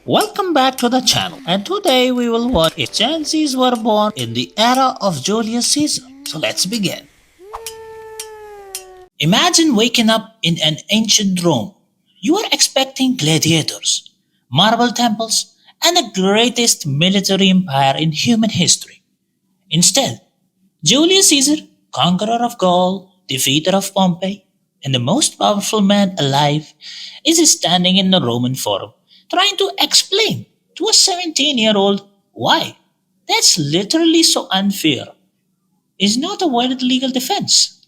Welcome back to the channel, and today we will watch if Gen Zs were born in the era of Julius Caesar. So let's begin. Imagine waking up in an ancient Rome. You are expecting gladiators, marble temples, and the greatest military empire in human history. Instead, Julius Caesar, conqueror of Gaul, defeater of Pompey, and the most powerful man alive, is standing in the Roman Forum trying to explain to a 17-year-old why. That's literally so unfair. Is not a valid legal defense.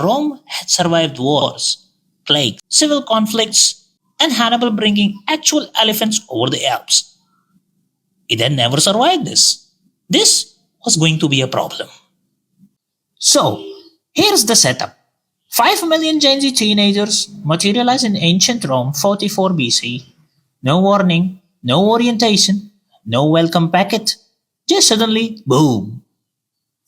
Rome had survived wars, plagues, civil conflicts, and Hannibal bringing actual elephants over the Alps. It had never survived this. This was going to be a problem. So, here's the setup. 5 million Gen Z teenagers materialize in ancient Rome 44 BC. No warning, no orientation, no welcome packet. Just suddenly, boom.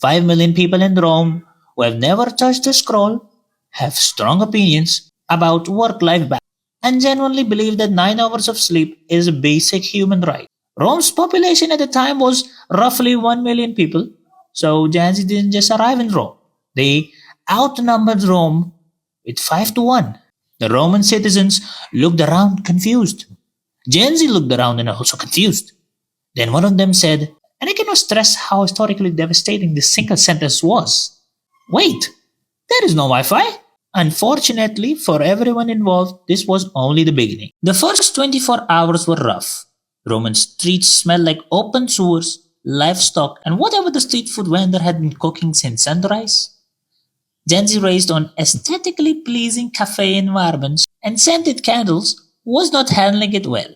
5 million people in Rome who have never touched a scroll have strong opinions about work life balance and genuinely believe that 9 hours of sleep is a basic human right. Rome's population at the time was roughly 1 million people, so Gen Z didn't just arrive in Rome. They outnumbered Rome with 5 to 1. The Roman citizens looked around confused. Gen Z looked around and also confused. Then one of them said, and I cannot stress how historically devastating this single sentence was. Wait, there is no Wi Fi? Unfortunately for everyone involved, this was only the beginning. The first 24 hours were rough. Roman streets smelled like open sewers, livestock, and whatever the street food vendor had been cooking since sunrise. Gen Z raised on aesthetically pleasing cafe environments and scented candles was not handling it well.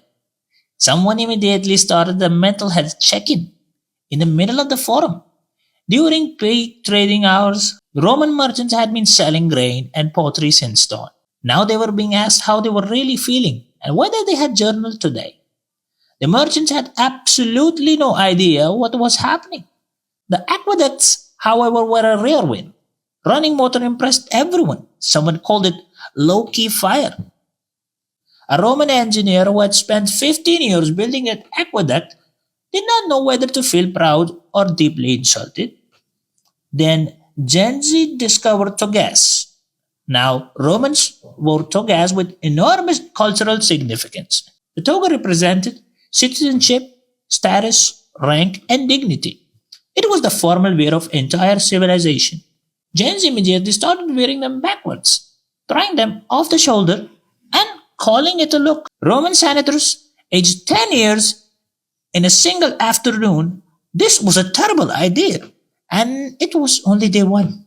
Someone immediately started a mental health check-in in the middle of the forum. During peak trading hours, Roman merchants had been selling grain and pottery since dawn. Now they were being asked how they were really feeling and whether they had journaled today. The merchants had absolutely no idea what was happening. The aqueducts, however, were a rare win. Running water impressed everyone. Someone called it low-key fire. A Roman engineer who had spent 15 years building an aqueduct did not know whether to feel proud or deeply insulted. Then Gen Z discovered Togas. Now, Romans wore togas with enormous cultural significance. The toga represented citizenship, status, rank, and dignity. It was the formal wear of entire civilization. Gen Z immediately started wearing them backwards, trying them off the shoulder, and calling it a look. Roman senators, aged 10 years, in a single afternoon, this was a terrible idea, and it was only day one.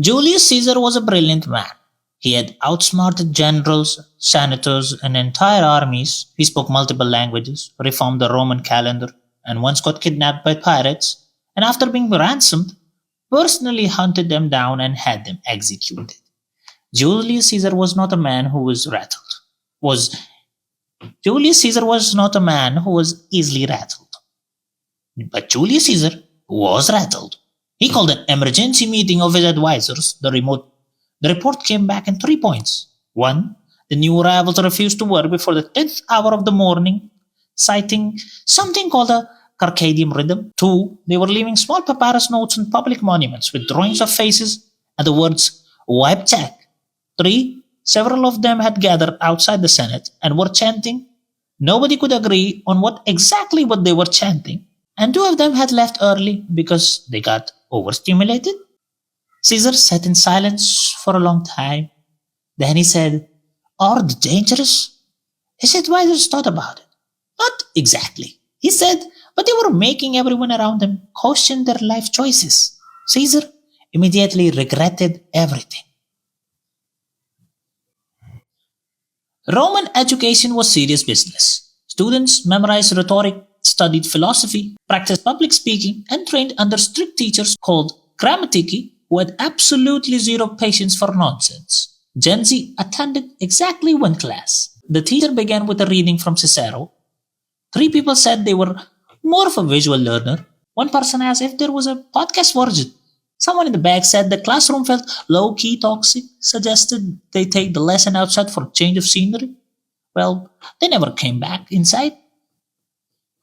Julius Caesar was a brilliant man. He had outsmarted generals, senators, and entire armies. He spoke multiple languages, reformed the Roman calendar, and once got kidnapped by pirates, and after being ransomed, personally hunted them down and had them executed. Julius Caesar was not a man who was rattled. Julius Caesar was not a man who was easily rattled. But Julius Caesar was rattled. He called an emergency meeting of his advisors. The report came back in 3 points. 1. The new arrivals refused to work before the 10th hour of the morning, citing something called a circadian rhythm. 2. They were leaving small papyrus notes on public monuments with drawings of faces and the words wipe check. 3. Several of them had gathered outside the Senate and were chanting. Nobody could agree on what they were chanting, and 2 of them had left early because they got overstimulated. Caesar sat in silence for a long time. Then he said, "Are they dangerous?" His advisors thought about it. Not exactly, he said, but they were making everyone around them question their life choices. Caesar immediately regretted everything. Roman education was serious business. Students memorized rhetoric, studied philosophy, practiced public speaking, and trained under strict teachers called grammatici who had absolutely zero patience for nonsense. Gen Z attended exactly one class. The teacher began with a reading from Cicero. 3 people said they were more of a visual learner. One person asked if there was a podcast version. Someone in the back said the classroom felt low-key toxic, suggested they take the lesson outside for a change of scenery. Well, they never came back inside.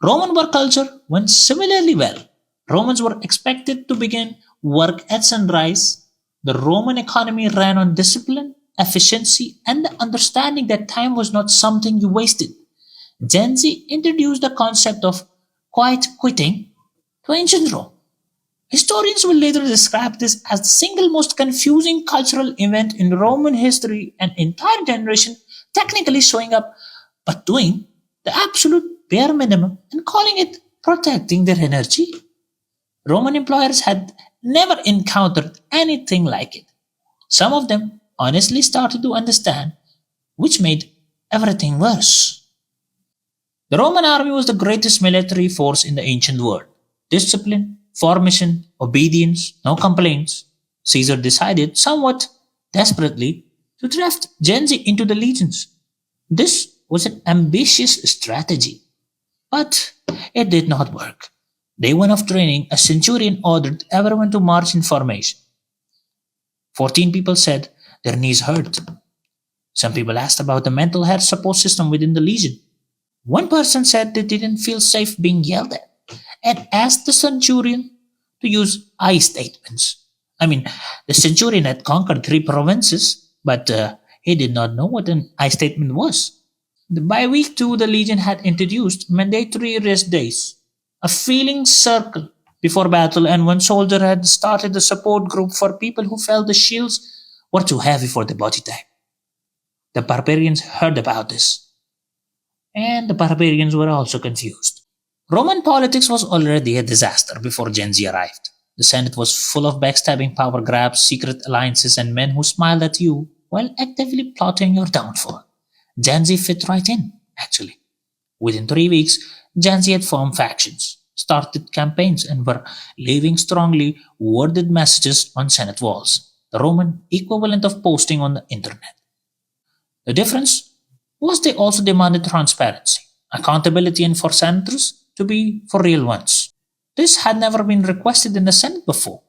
Roman work culture went similarly well. Romans were expected to begin work at sunrise. The Roman economy ran on discipline, efficiency, and the understanding that time was not something you wasted. Gen Z introduced the concept of quiet quitting to ancient Rome. Historians will later describe this as the single most confusing cultural event in Roman history, an entire generation technically showing up but doing the absolute bare minimum and calling it protecting their energy. Roman employers had never encountered anything like it. Some of them honestly started to understand, which made everything worse. The Roman army was the greatest military force in the ancient world. Discipline, formation, obedience, no complaints. Caesar decided, somewhat desperately, to draft Gen Z into the legions. This was an ambitious strategy, but it did not work. Day one of training, a centurion ordered everyone to march in formation. 14 people said their knees hurt. Some people asked about the mental health support system within the legion. One person said they didn't feel safe being yelled at and asked the centurion to use I statements. I mean, the centurion had conquered three provinces, but he did not know what an I statement was. By week two, the legion had introduced mandatory rest days, a feeling circle before battle, and one soldier had started a support group for people who felt the shields were too heavy for the body type. The barbarians heard about this, and the barbarians were also confused. Roman politics was already a disaster before Gen Z arrived. The Senate was full of backstabbing power grabs, secret alliances, and men who smiled at you while actively plotting your downfall. Gen Z fit right in, actually. Within 3 weeks, Gen Z had formed factions, started campaigns, and were leaving strongly worded messages on Senate walls, the Roman equivalent of posting on the internet. The difference was they also demanded transparency, accountability, and for senators to be for real ones. This had never been requested in the Senate before.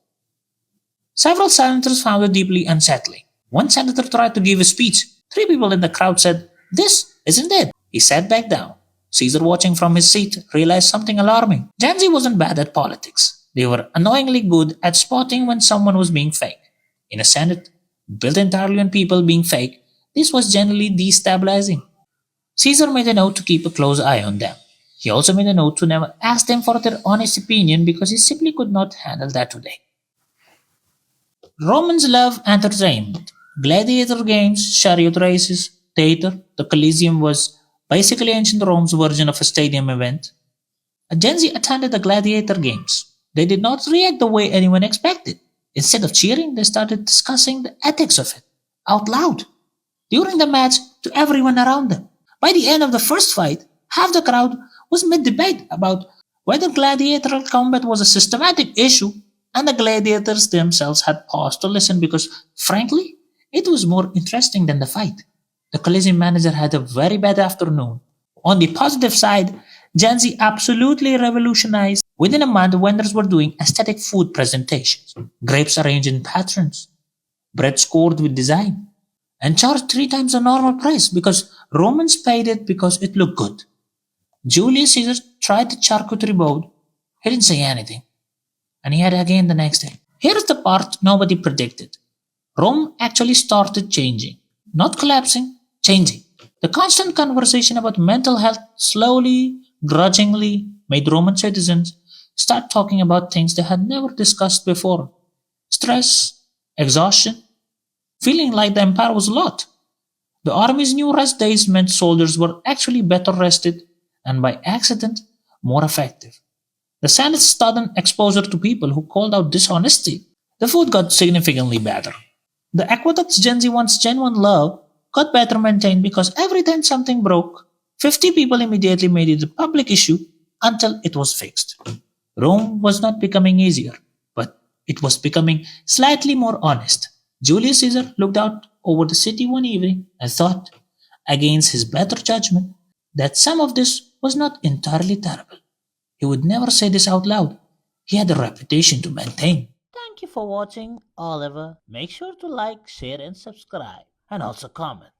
Several senators found it deeply unsettling. One senator tried to give a speech. Three people in the crowd said, "This isn't it." He sat back down. Caesar, watching from his seat, realized something alarming. Gen Z wasn't bad at politics. They were annoyingly good at spotting when someone was being fake. In a Senate built entirely on people being fake, this was generally destabilizing. Caesar made a note to keep a close eye on them. He also made a note to never ask them for their honest opinion because he simply could not handle that today. Romans love entertainment. Gladiator games, chariot races, theater. The Colosseum was basically ancient Rome's version of a stadium event. A Gen Z attended the gladiator games. They did not react the way anyone expected. Instead of cheering, they started discussing the ethics of it out loud during the match to everyone around them. By the end of the first fight, half the crowd was mid debate about whether gladiatorial combat was a systematic issue, and the gladiators themselves had paused to listen because, frankly, it was more interesting than the fight. The Colosseum manager had a very bad afternoon. On the positive side, Gen Z absolutely revolutionized. Within a month, vendors were doing aesthetic food presentations, grapes arranged in patterns, bread scored with design, and charged 3 times the normal price because Romans paid it because it looked good. Julius Caesar tried the charcuterie board. He didn't say anything, and he had again the next day. Here is the part nobody predicted. Rome actually started changing, not collapsing, changing. The constant conversation about mental health slowly, grudgingly made Roman citizens start talking about things they had never discussed before: stress, exhaustion, feeling like the empire was a lot. The army's new rest days meant soldiers were actually better rested and by accident more effective. The Senate's sudden exposure to people who called out dishonesty. The food got significantly better. The aqueducts Gen Z wants genuine love got better maintained because every time something broke, 50 people immediately made it a public issue until it was fixed. Rome was not becoming easier, but it was becoming slightly more honest. Julius Caesar looked out over the city one evening and thought, against his better judgment, that some of this was not entirely terrible. He would never say this out loud. He had a reputation to maintain. Thank you for watching, Oliver. Make sure to like, share, and subscribe, and also comment.